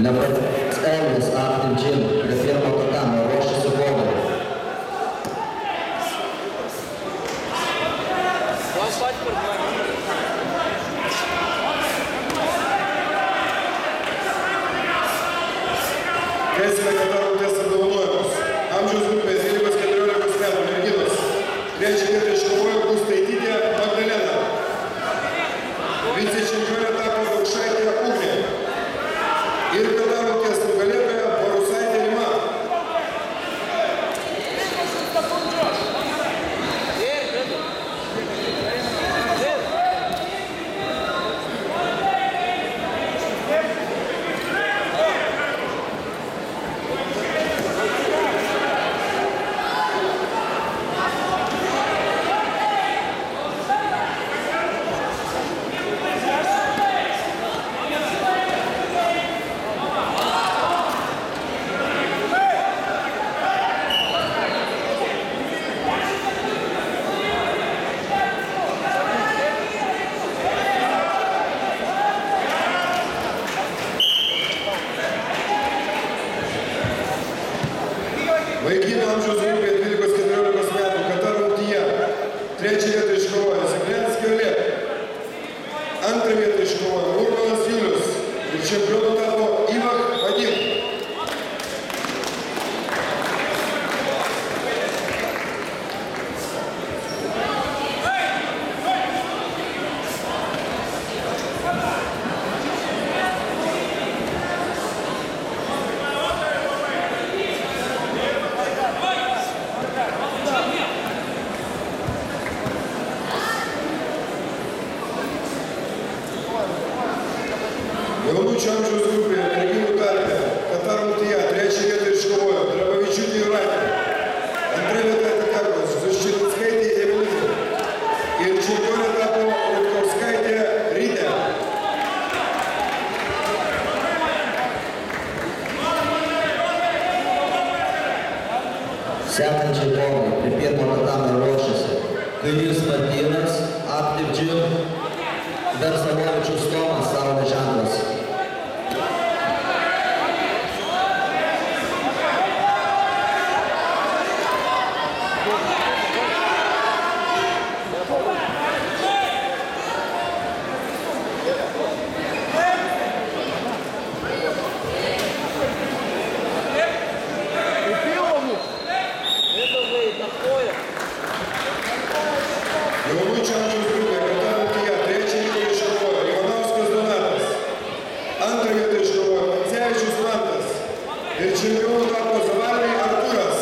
Nepats Elvis Active Gym prie pirmo tatamio ruošiasi kovai. Tęsime Kataro rungties apdovanojimus. Amžiaus grupės 12–14 metų merginos. Trečią vietą iškovojo Gustaitytė Magdalena. Vicečempionė tapo Daukšaitė Ugnė. Ir Kataro rungties nugalėtoja Borusaitė Rima. Vaikinų amžiaus grupė 12–14 metų Kataro rungtyje. Trečią vietą iškovojo Zemlenskio Oleg. Antrą vietą iškovojo Urbanas Julius. Ir čempionu tapo Ivach Vadim. Jaunučių amžiaus grupė merginų tarpe Kataro rungtyje trečią vietą iškovojo Drabavičiūtė Jūratė. Antra vieta atiteko Zuščilinskaitė Evelinai. Ir čempionė tapo Rutkauskaitė Rytė. Sekančiai kovai prie pirmo tatamio ruošiasi Kairys Martynas Active Gym, Versalovičius Tomas Saulės ženklas. Jaunučių amžiaus grupė Kataro rungtyje trečią vietą iškovojo Ivanauskas Donatas. Antrą vietą iškovojo Mancevičius Mantas. Ir čempionu tapo Zavalniai Artūras.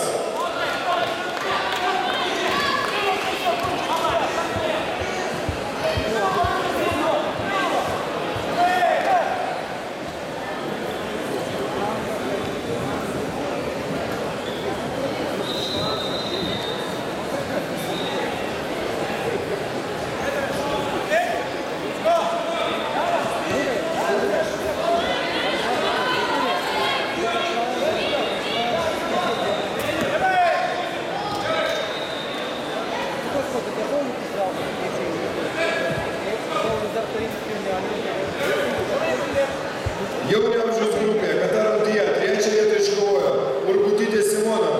Jaunių amžiaus grupė Kataro rungtyje trečią vietą iškovojo Urbutytė Simona.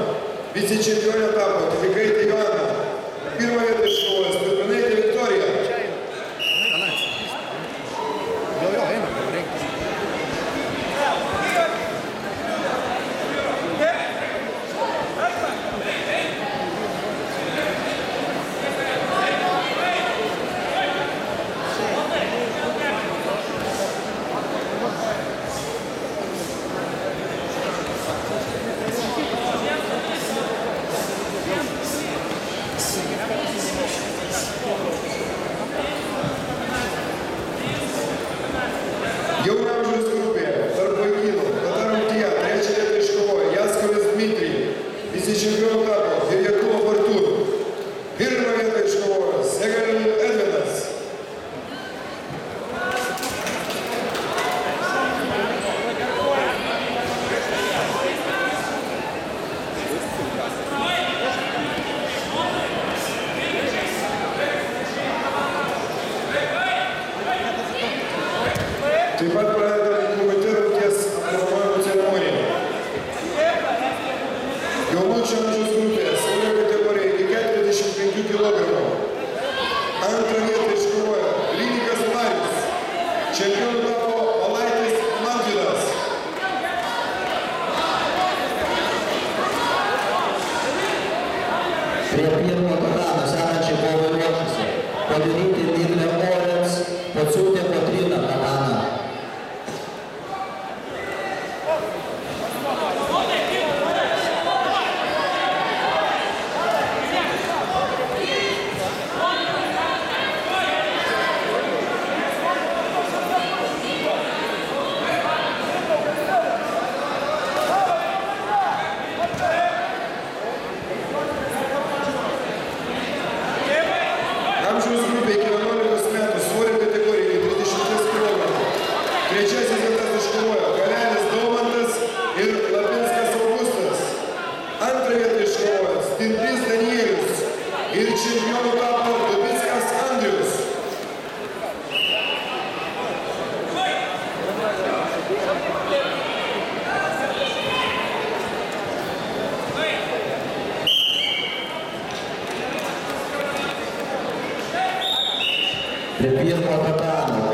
Vicečempionė tapo Tilikaitė Joana. Pirmą vietą iškovojo Sturminaitė Viktorija. Jaunių amžiaus grupė tarp vaikinų Kataro rungtyje trečią vietą iškovojo Jaskovas Dmitrijus. Vicečempionu tapo Jakubo Bartūr. Pirmą vietą iškovojo Segalin Edvinas. Taip pat pradeda komitetų ties apdovanojimų кг. Antrą vietą iškovojo Lynikas Marius. Čempionu tapo Valaitis Mantvydas. Prie pirmo tatamo sekančiai kovai ruošiasi padaryti Miglė Orens, Pociūtė Kotryna Katana. Amžiaus grupė iki 11 metų svorio kategorijoje 30 kg. Trečiasis vietas iškovojo Galelis Daumantas ir Lapinskas Augustas. Antrą vietą iškovojo Stimplys Danielius ir čempionu tapo Dubickas Andrius. Prie pirmo tatamo